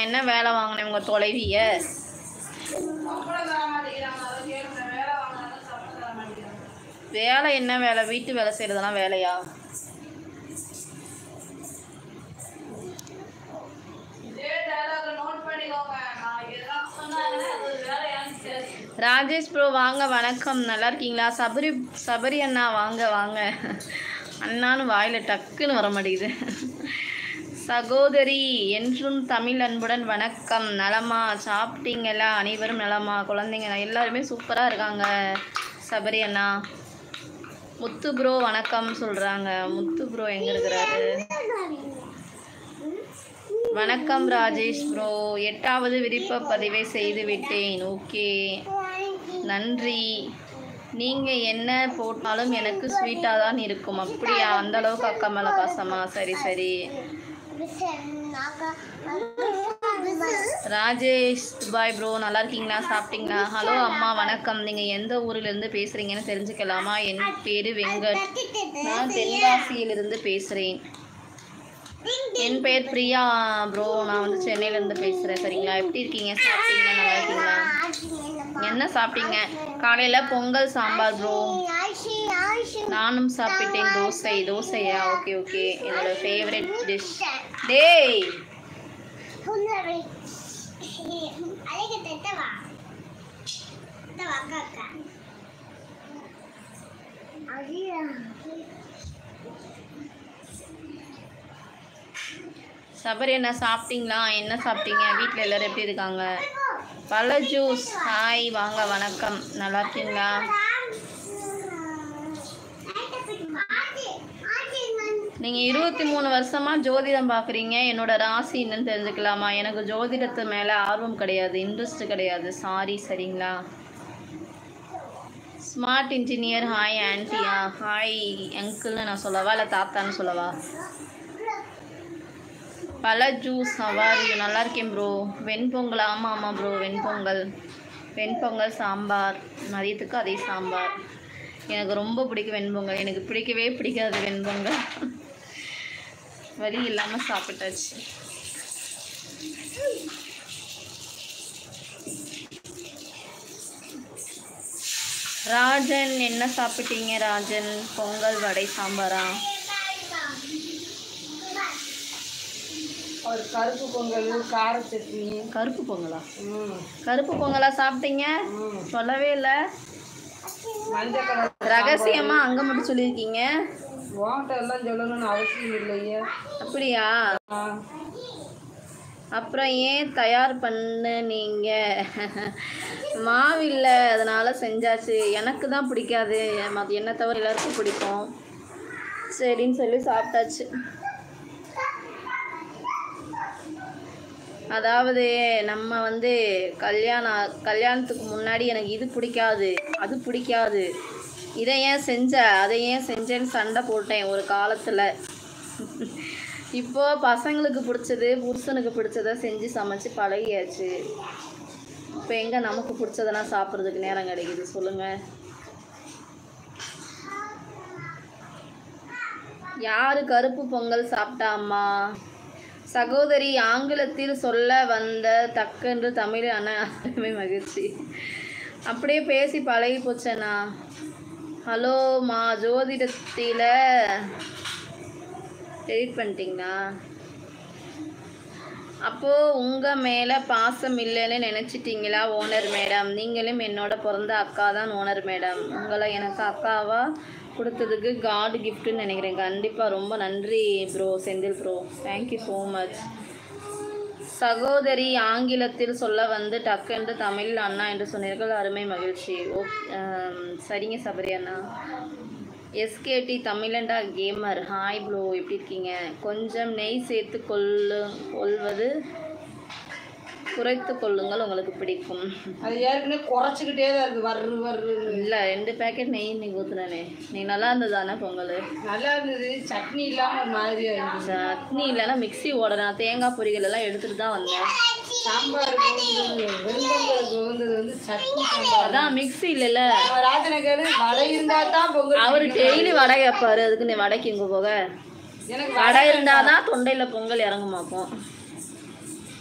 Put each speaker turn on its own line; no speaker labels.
நான் என்ன வேலை வாங்கினேன் உங்கள் தொலைவிய? வேலை என்ன வேலை? வீட்டு வேலை செய்கிறதெல்லாம் வேலையா? ராஜேஷ் ப்ரோ வாங்க, வணக்கம், நல்லா இருக்கீங்களா? சபரி அண்ணா வாங்க வாங்க. அண்ணான்னு வாயில் டக்குன்னு வர மாட்டேங்குது. சகோதரி என்றும் தமிழ் அன்புடன் வணக்கம். நலமா? சாப்பிட்டீங்களா? அனைவரும் நலமா? குழந்தைங்க எல்லாருமே சூப்பராக இருக்காங்க. சபரி அண்ணா. முத்து ப்ரோ வணக்கம் சொல்கிறாங்க. முத்து ப்ரோ எங்கே இருக்கிறாரு? வணக்கம் ராஜேஷ் ப்ரோ. 8வது விருப்ப பதிவை செய்து விட்டேன். ஓகே, நன்றி. நீங்கள் என்ன போட்டாலும் எனக்கு ஸ்வீட்டாக தான் இருக்கும். அப்படியா? அந்தளவுக்கு அக்கா மேலே பாசமா? சரி சரி. ராஜேஷ் துபாய் ப்ரோ நல்லா இருக்கீங்களா? சாப்பிட்டீங்களா? ஹலோ அம்மா வணக்கம். நீங்கள் எந்த ஊரிலிருந்து பேசுகிறீங்கன்னு தெரிஞ்சுக்கலாமா? என் பேர் வெங்கட். நான் தென்காசியிலிருந்து பேசுகிறேன். என் பேர் பிரியா ப்ரோ. நான் வந்து சென்னையிலேருந்து பேசுகிறேன். சரிங்களா? எப்படி இருக்கீங்க? சாப்பிட்டீங்களா? நல்லா இருக்கீங்களா? என்ன சாப்பிட்டீங்க? காலையில் பொங்கல் சாம்பார் ப்ரோ. நானும் சாப்பிட்டேன். தோசையா? Okay okay. என்னோட ஃபேவரட் டிஷ். டேய் சபரி என்ன சாப்பிட்டீங்களா? என்ன சாப்பிட்டீங்க? வீட்டில் எல்லோரும் எப்படி இருக்காங்க? பழ ஜூஸ். ஹாய் வாங்க, வணக்கம், நல்லா இருக்கீங்களா? நீங்கள் 23 வருஷமாக ஜோதிடம் பார்க்குறீங்க. என்னோடய ராசி என்னன்னு தெரிஞ்சுக்கலாமா? எனக்கு ஜோதிடத்து மேலே ஆர்வம் கிடையாது, இன்ட்ரெஸ்ட் கிடையாது, சாரி. சரிங்களா? Smart engineer. ஹாய் ஆன்ட்டியா? ஹாய் அங்கிள்னு நான் சொல்லவா இல்லை தாத்தான்னு சொல்லவா? பழ ஜூஸ். ஹவாரியும்? நல்லா இருக்கேன் ப்ரோ. வெண்பொங்கல். ஆமாம் ப்ரோ, வெண்பொங்கல் சாம்பார். மதியத்துக்கு அதே சாம்பார். எனக்கு ரொம்ப பிடிக்கும் வெண்பொங்கல். எனக்கு பிடிக்கவே பிடிக்காது வெண்பொங்கல். வலி இல்லாமல் சாப்பிட்டாச்சு. ராஜன் என்ன சாப்பிட்டீங்க? ராஜன் பொங்கல் வடை சாம்பாரா?
ஒரு கருப்பு பொங்கல், கார சட்னி.
கருப்பு பொங்கலா? கருப்பு பொங்கலா சாப்பிட்டீங்க? சொல்லவே இல்லை.
மஞ்சள் கலர்
ரகசியமா அங்கே மட்டும் சொல்லியிருக்கீங்க.
உன்கிட்ட எல்லாம் சொல்லணும்னு அவசியம் இல்லையே.
அப்படியா? அப்புறம் ஏன் தயார் பண்ணு நீங்கள்? மாவு இல்லை, அதனால் செஞ்சாச்சு. எனக்கு தான் பிடிக்காது, என்ன தவிர எல்லாருக்கும் பிடிக்கும். சரின்னு சொல்லி சாப்பிட்டாச்சு. அதாவது நம்ம வந்து கல்யாணத்துக்கு முன்னாடி எனக்கு இது பிடிக்காது, அது பிடிக்காது, இதை ஏன் செஞ்ச, அதை ஏன் செஞ்சேன்னு சண்டை போட்டேன் ஒரு காலத்தில். இப்போது பசங்களுக்கு பிடிச்சது, புருஷனுக்கு பிடிச்சதை செஞ்சு சமைச்சு பழகியாச்சு. இப்போ எங்கே நமக்கு பிடிச்சதெல்லாம் சாப்பிட்றதுக்கு நேரம் கிடைக்குது சொல்லுங்கள்? யார் கருப்பு பொங்கல் சாப்பிட்டா? அம்மா. சகோதரி ஆங்கிலத்தில் சொல்ல வந்த தக்கென்று தமிழ் அனைவருமே மகிழ்ச்சி. அப்படியே பேசி பழகி போச்சேண்ணா. ஹலோம்மா. ஜோதிடத்தில் எடிட் பண்ணிட்டீங்களா? அப்போது உங்கள் மேலே பாசம் இல்லைன்னு நினச்சிட்டிங்களா? ஓனர் மேடம், நீங்களும் என்னோட பிறந்த அக்கா தான் ஓனர் மேடம். உங்களை எனக்கு அக்காவாக கொடுத்ததுக்கு காட் கிஃப்ட்டுன்னு நினைக்கிறேன். கண்டிப்பாக ரொம்ப நன்றி bro. Senthil bro, thank you so much. சகோதரி ஆங்கிலத்தில் சொல்ல வந்து டக்கென்று தமிழ் அண்ணா என்று சொன்னீர்கள், அருமை மகிழ்ச்சி. சரிங்க சபரி அண்ணா. எஸ்கேடி தமிழண்டா கேமர். ஹாய் ப்ரோ, எப்படி இருக்கீங்க? கொஞ்சம் நெய் சேர்த்து கொள்வது குறைத்து கொள்ளுங்கள், உங்களுக்கு பிடிக்கும்.
அது ஏற்கனவே குறைச்சிக்கிட்டே தான் இருக்குது. வர்று
இல்லை, 2 பேக்கெட் நெய் இன்னைக்கு ஊற்றுனே. நீ நல்லா இருந்ததானே பொங்கல்?
நல்லா இருந்தது. சட்னி இல்லாமல் ஒரு மாதிரியாக இருந்துச்சு.
சட்னி இல்லைன்னா மிக்ஸி ஓடணும். தேங்காய் பொரிகள் எல்லாம் எடுத்துகிட்டு தான் வந்தேன்.
சாம்பார் வெண்பொங்கலுக்கு வந்து சட்னி சாம்பார்.
அதான் மிக்ஸி இல்லைல்ல.
ராஜனகர் வடை இருந்தால் தான் பொங்கல்.
அவர் டெய்லி வடை கேட்பாரு. அதுக்கு நீ வடைக்கு இங்கே போக. எனக்கு வடை இருந்தால் தான் தொண்டையில் பொங்கல் இறங்குமாக்கும்.